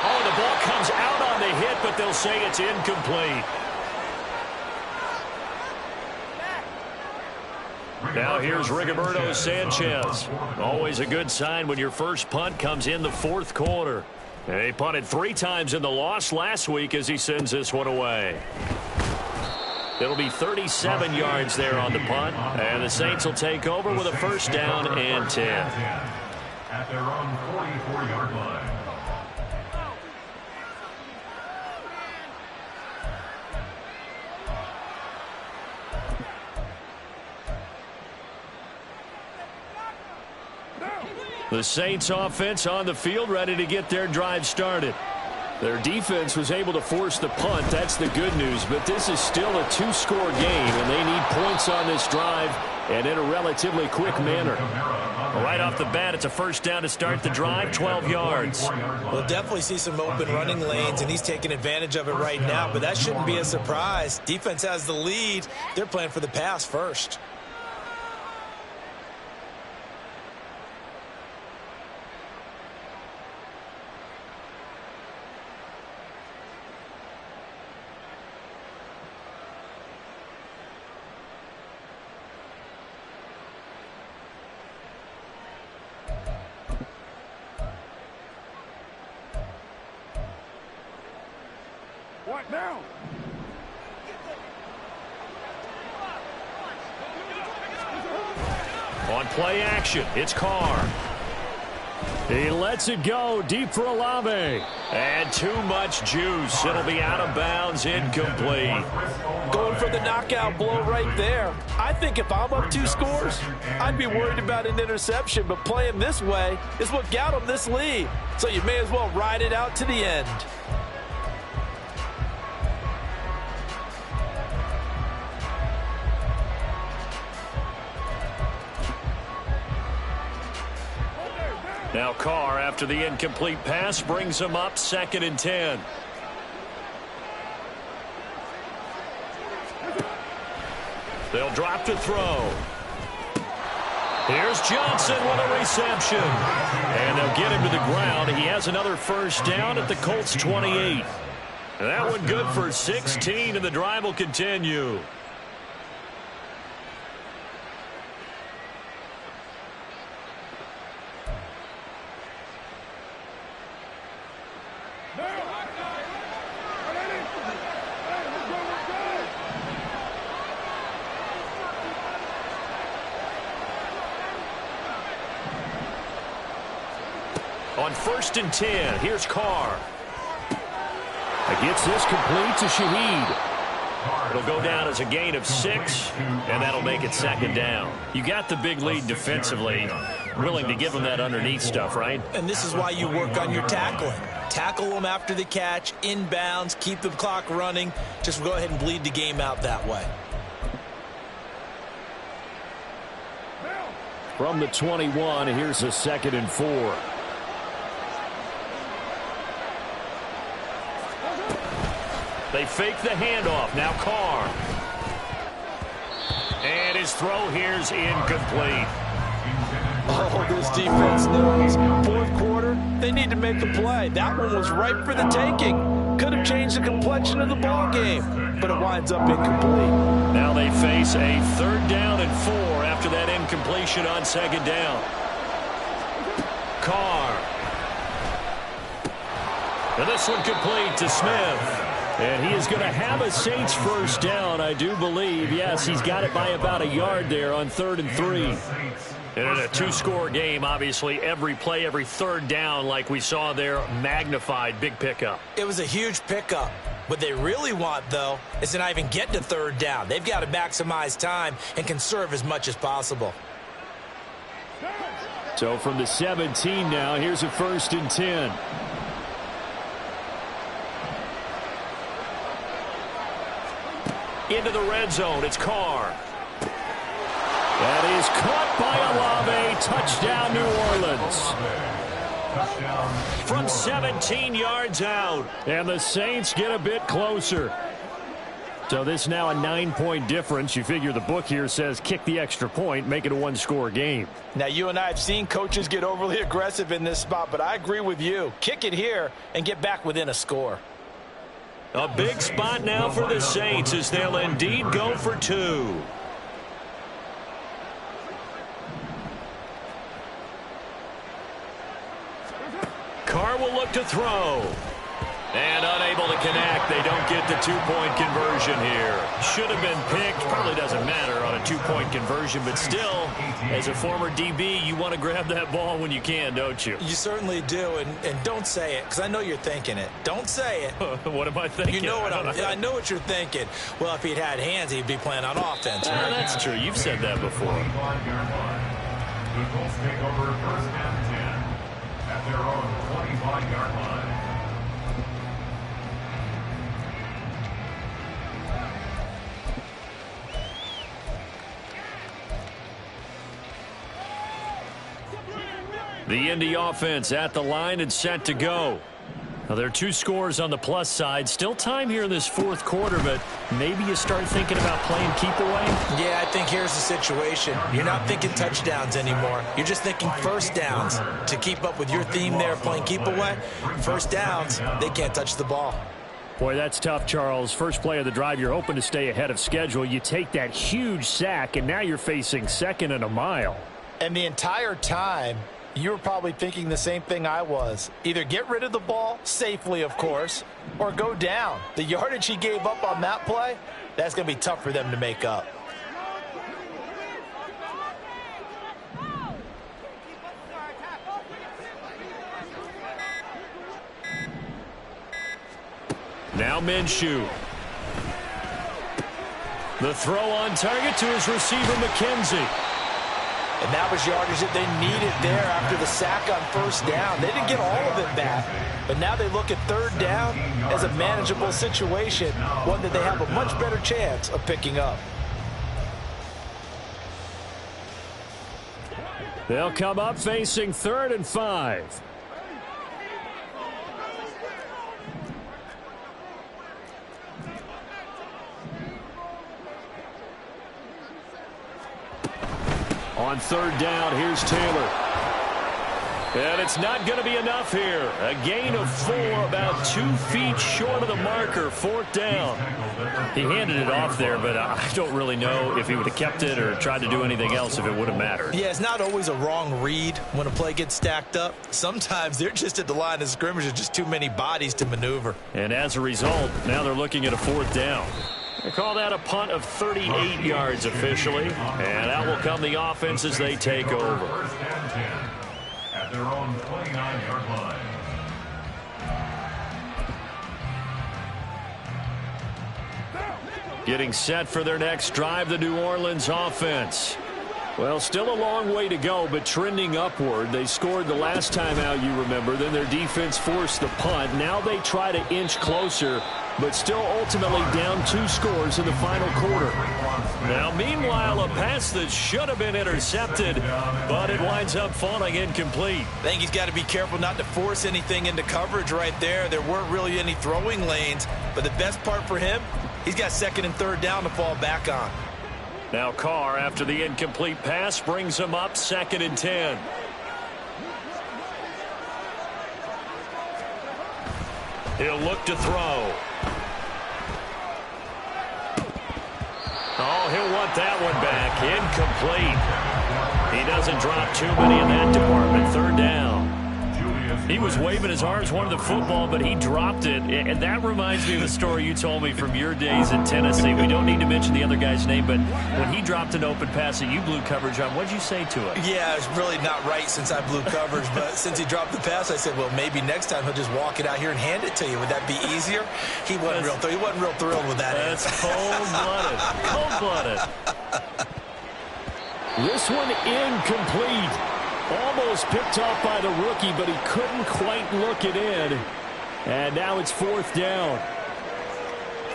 Oh, the ball comes out on the hit, but they'll say it's incomplete. Now here's Rigoberto Sanchez. Always a good sign when your first punt comes in the fourth quarter. He punted 3 times in the loss last week as he sends this one away. It'll be 37 yards there on the punt, and the Saints will take over with a first down and 10. At their own 44-yard line. The Saints offense on the field, ready to get their drive started. Their defense was able to force the punt. That's the good news. But this is still a 2-score game, and they need points on this drive and in a relatively quick manner. Right off the bat, it's a first down to start the drive, 12 yards. We'll definitely see some open running lanes, and he's taking advantage of it right now. But that shouldn't be a surprise. Defense has the lead. They're playing for the pass first. On play action, it's Carr. He lets it go deep for Olave. And too much juice. It'll be out of bounds, incomplete. Going for the knockout blow right there. I think if I'm up 2 scores, I'd be worried about an interception, but playing this way is what got him this lead. So you may as well ride it out to the end. Now Carr, after the incomplete pass, brings him up 2nd and 10. They'll drop to throw. Here's Johnson with a reception. And they'll get him to the ground. He has another first down at the Colts 28. That one good for 16, and the drive will continue. On 1st and 10, here's Carr. He gets this complete to Shaheed. It'll go down as a gain of 6, and that'll make it 2nd down. You got the big lead defensively. Willing to give them that underneath stuff, right? And this is why you work on your tackling. Tackle them after the catch, inbounds, keep the clock running. Just go ahead and bleed the game out that way. From the 21, here's a 2nd and 4. They fake the handoff. Now Carr. And his throw here's incomplete. Oh, this defense knows. 4th quarter, they need to make a play. That one was ripe for the taking. Could have changed the complexion of the ball game, but it winds up incomplete. Now they face a 3rd down and 4 after that incompletion on 2nd down. Carr. And this one complete to Smith. And he is going to have a Saints first down, I do believe. Yes, he's got it by about a yard there on 3rd and 3. And in a 2-score game, obviously, every play, every 3rd down, like we saw there, magnified, big pickup. It was a huge pickup. What they really want, though, is to not even get to 3rd down. They've got to maximize time and conserve as much as possible. So from the 17 now, here's a 1st and 10. Into the red zone, it's Carr. That is caught by Olave. Touchdown, New Orleans. From 17 yards out. And the Saints get a bit closer. So this now a 9-point difference. You figure the book here says kick the extra point, make it a 1-score game. Now, you and I have seen coaches get overly aggressive in this spot, but I agree with you. Kick it here and get back within a score. A big spot now for the Saints as they'll indeed go for 2. look to throw. And unable to connect. They don't get the two-point conversion here. Should have been picked. Probably doesn't matter on a two-point conversion, but still, as a former DB, you want to grab that ball when you can, don't you? You certainly do, and don't say it, because I know you're thinking it. Don't say it. What am I thinking? You know what I know what you're thinking. Well, if he'd had hands, he'd be playing on offense. Right? That's true. You've said that before. The Colts take over 1st and 10 at their own 25-yard line. The Indy offense at the line and set to go. Now, there are 2 scores on the plus side. Still time here in this 4th quarter, but maybe you start thinking about playing keep away? Yeah, I think here's the situation. You're not thinking touchdowns anymore. You're just thinking first downs. To keep up with your theme there, playing keep away, first downs, they can't touch the ball. Boy, that's tough, Charles. First play of the drive, you're hoping to stay ahead of schedule. You take that huge sack, and now you're facing 2nd and a mile. And the entire time, you were probably thinking the same thing I was. Either get rid of the ball, safely of course, or go down. The yardage he gave up on that play, that's going to be tough for them to make up. Now Minshew. The throw on target to his receiver, McKenzie. And that was yardage that they needed there after the sack on first down. They didn't get all of it back, but now they look at 3rd down as a manageable situation, one that they have a much better chance of picking up. They'll come up facing 3rd and 5. On 3rd down, here's Taylor. And it's not going to be enough here. A gain of 4, about 2 feet short of the marker, 4th down. He handed it off there, but I don't really know if he would have kept it or tried to do anything else if it would have mattered. Yeah, it's not always a wrong read when a play gets stacked up. Sometimes they're just at the line of scrimmage. There's just too many bodies to maneuver. And as a result, now they're looking at a 4th down. They call that a punt of 38 yards officially. And out will come the offense as they take over. 1st and 10 at their own 29-yard line. Getting set for their next drive, the New Orleans offense. Well, still a long way to go, but trending upward. They scored the last time out, you remember. Then their defense forced the punt. Now they try to inch closer, but still ultimately down 2 scores in the final quarter. Now, meanwhile, a pass that should have been intercepted, but it winds up falling incomplete. I think he's got to be careful not to force anything into coverage right there. There weren't really any throwing lanes, but the best part for him, he's got 2nd and 3rd down to fall back on. Now Carr, after the incomplete pass, brings him up 2nd and 10. He'll look to throw. Oh, he'll want that one back. Incomplete. He doesn't drop too many in that department. 3rd down. He was waving his arms, wanted the football, but he dropped it. And that reminds me of the story you told me from your days in Tennessee. We don't need to mention the other guy's name, but when he dropped an open pass that you blew coverage on, what did you say to it? Yeah, it's really not right since I blew coverage, but since he dropped the pass, I said, well, maybe next time he'll just walk it out here and hand it to you. Would that be easier? He wasn't real thrilled with that. That's cold-blooded. Cold-blooded. This one incomplete. Almost picked off by the rookie, but he couldn't quite look it in. And now it's 4th down.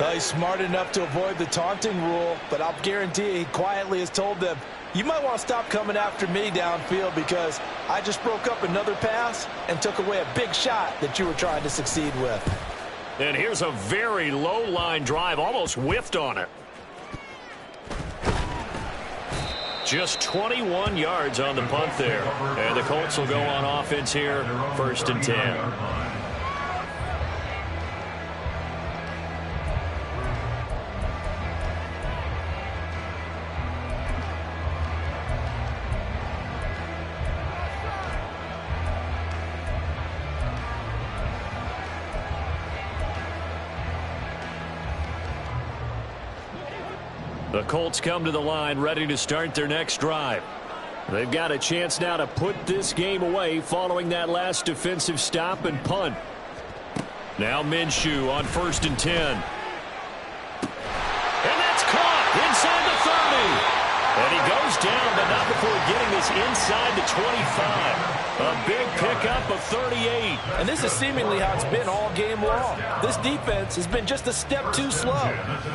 Well, he's smart enough to avoid the taunting rule, but I'll guarantee he quietly has told them, you might want to stop coming after me downfield because I just broke up another pass and took away a big shot that you were trying to succeed with. And here's a very low-line drive, almost whiffed on it. Just 21 yards on the punt there. And the Colts will go on offense here, 1st and 10. The Colts come to the line ready to start their next drive. They've got a chance now to put this game away following that last defensive stop and punt. Now Minshew on 1st and 10. And that's caught inside the 30. And he goes down, but not before getting this inside the 25. A big pickup of 38. And this is seemingly how it's been all game long. This defense has been just a step too slow.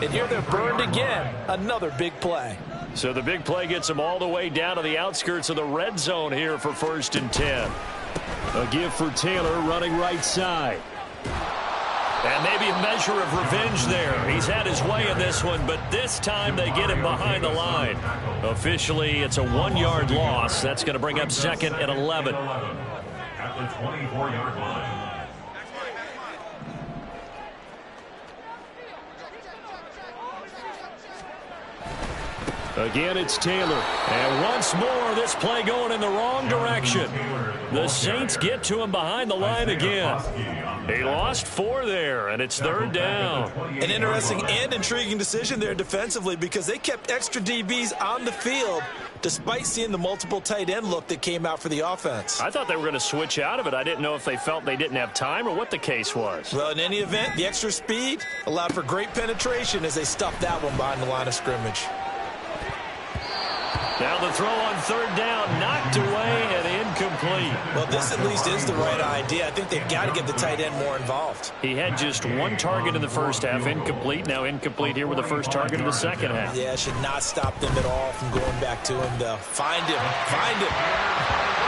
And here they're burned again. Another big play. So the big play gets them all the way down to the outskirts of the red zone here for 1st and 10. A give for Taylor running right side. And maybe a measure of revenge there. He's had his way in this one, but this time they get him behind the line. Officially, it's a 1-yard loss. That's going to bring up 2nd and 11. At the 24-yard line. Again, it's Taylor. And once more, this play going in the wrong direction. The Saints get to him behind the line again. He lost 4 there, and it's 3rd down. An interesting and intriguing decision there defensively because they kept extra DBs on the field despite seeing the multiple tight end look that came out for the offense. I thought they were going to switch out of it. I didn't know if they felt they didn't have time or what the case was. Well, in any event, the extra speed allowed for great penetration as they stuffed that one behind the line of scrimmage. Now the throw on 3rd down, knocked away and incomplete. Well, this at least is the right idea. I think they've got to get the tight end more involved. He had just 1 target in the first half, incomplete. Now incomplete here with the first target of the second half. Yeah, should not stop them at all from going back to him, though. Find him. Find him.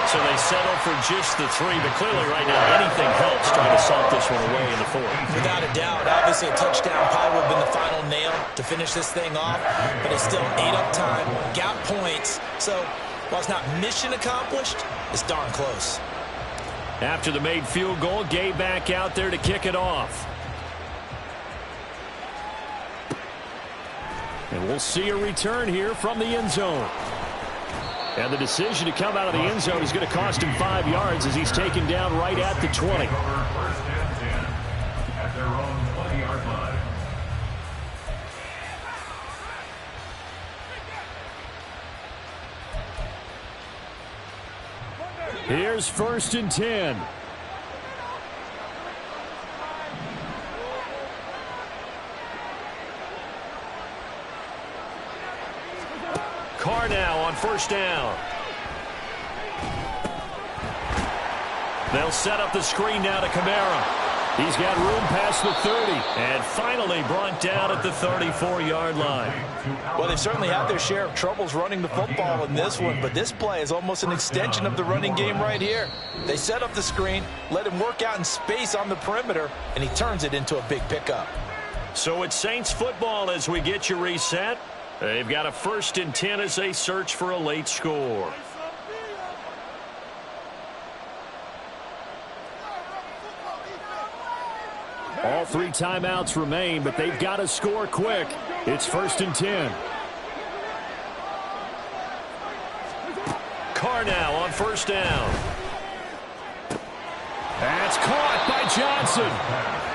So they settle for just the 3, but clearly right now anything helps trying to salt this one away in the 4th. Without a doubt, obviously a touchdown probably would have been the final nail to finish this thing off, but it's still ate up time, got points. So while it's not mission accomplished, it's darn close. After the made field goal, Gay back out there to kick it off. And we'll see a return here from the end zone. And the decision to come out of the end zone is going to cost him 5 yards as he's taken down right at the 20. 1st and 10 at their own 20-yard line. Here's 1st and 10. Carr now on 1st down. They'll set up the screen now to Kamara. He's got room past the 30 and finally brought down at the 34-yard line. Well, they've certainly had their share of troubles running the football in this one, but this play is almost an extension of the running game right here. They set up the screen, let him work out in space on the perimeter, and he turns it into a big pickup. So it's Saints football as we get you reset. They've got a 1st and 10 as they search for a late score. All 3 timeouts remain, but they've got to score quick. It's 1st and 10. Carr now on 1st down. That's caught by Johnson.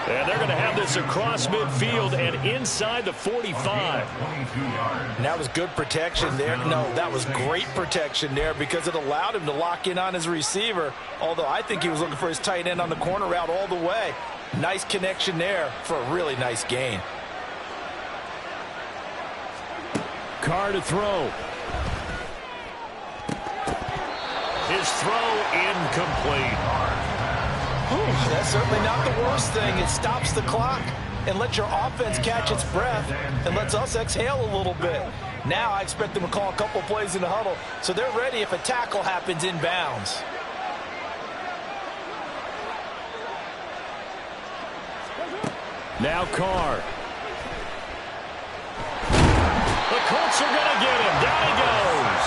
And they're going to have this across midfield and inside the 45. And that was good protection there. No, that was great protection there because it allowed him to lock in on his receiver, although I think he was looking for his tight end on the corner route all the way. Nice connection there for a really nice gain. Carr to throw. His throw incomplete. That's certainly not the worst thing. It stops the clock and lets your offense catch its breath and lets us exhale a little bit. Now I expect them to call a couple plays in the huddle so they're ready if a tackle happens inbounds. Now Carr. The Colts are going to get him. Down he goes.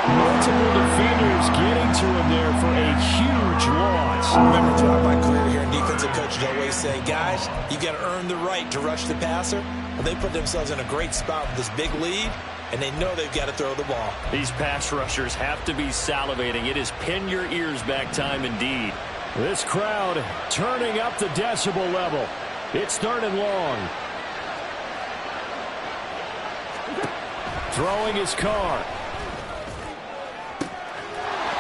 Multiple defenders getting to him there for a huge loss. Remember, throughout my career here in defensive coaches always say, guys, you got to earn the right to rush the passer. Well, they put themselves in a great spot with this big lead, and they know they've got to throw the ball. These pass rushers have to be salivating. It is pin your ears back time indeed. This crowd turning up the decibel level. It's 3rd and long. Throwing his car.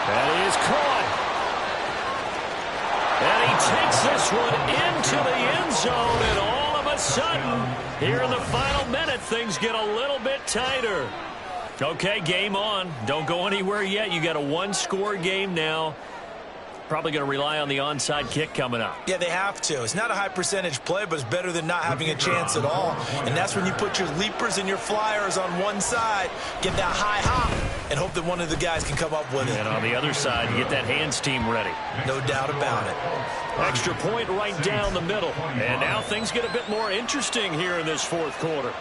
That is caught. And he takes this one into the end zone, and all of a sudden, here in the final minute, things get a little bit tighter. Okay, game on. Don't go anywhere yet. You got a one-score game now. Probably going to rely on the onside kick coming up. Yeah, they have to. It's not a high percentage play, but it's better than not having a chance at all. And that's when you put your leapers and your flyers on one side, get that high hop, and hope that one of the guys can come up with it. And on the other side, you get that hands team ready. No doubt about it. Extra point right down the middle. And now things get a bit more interesting here in this fourth quarter.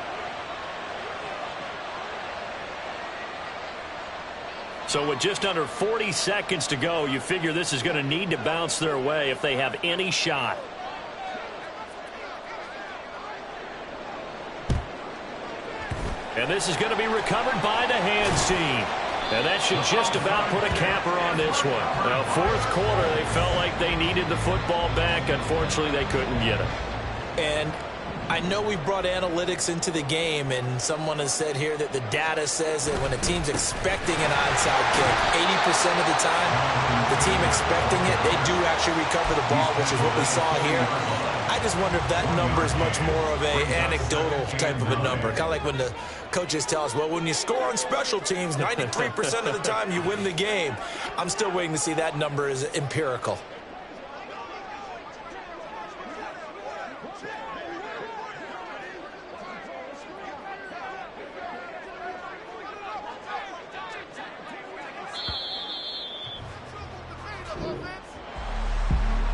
So with just under 40 seconds to go, you figure this is going to need to bounce their way if they have any shot. And this is going to be recovered by the hands team. And that should just about put a capper on this one. Now, fourth quarter, they felt like they needed the football back. Unfortunately, they couldn't get it. And I know we brought analytics into the game, and someone has said here that the data says that when a team's expecting an onside kick, 80% of the time, the team expecting it, they do actually recover the ball, which is what we saw here. I just wonder if that number is much more of an anecdotal type of a number. Kind of like when the coaches tell us, well, when you score on special teams, 93% of the time you win the game. I'm still waiting to see that number is empirical.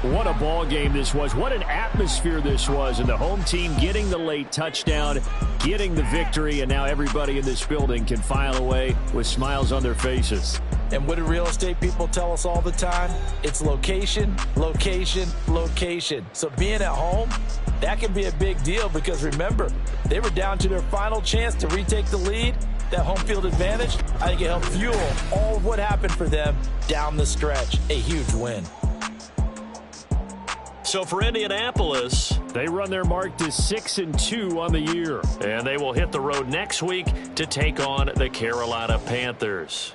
What a ball game this was. What an atmosphere this was. And the home team getting the late touchdown, getting the victory, and now everybody in this building can file away with smiles on their faces. And what do real estate people tell us all the time? It's location, location, location. So being at home, that can be a big deal because remember, they were down to their final chance to retake the lead. That home field advantage, I think it helped fuel all of what happened for them down the stretch. A huge win. So for Indianapolis, they run their mark to 6-2 on the year. And they will hit the road next week to take on the Carolina Panthers.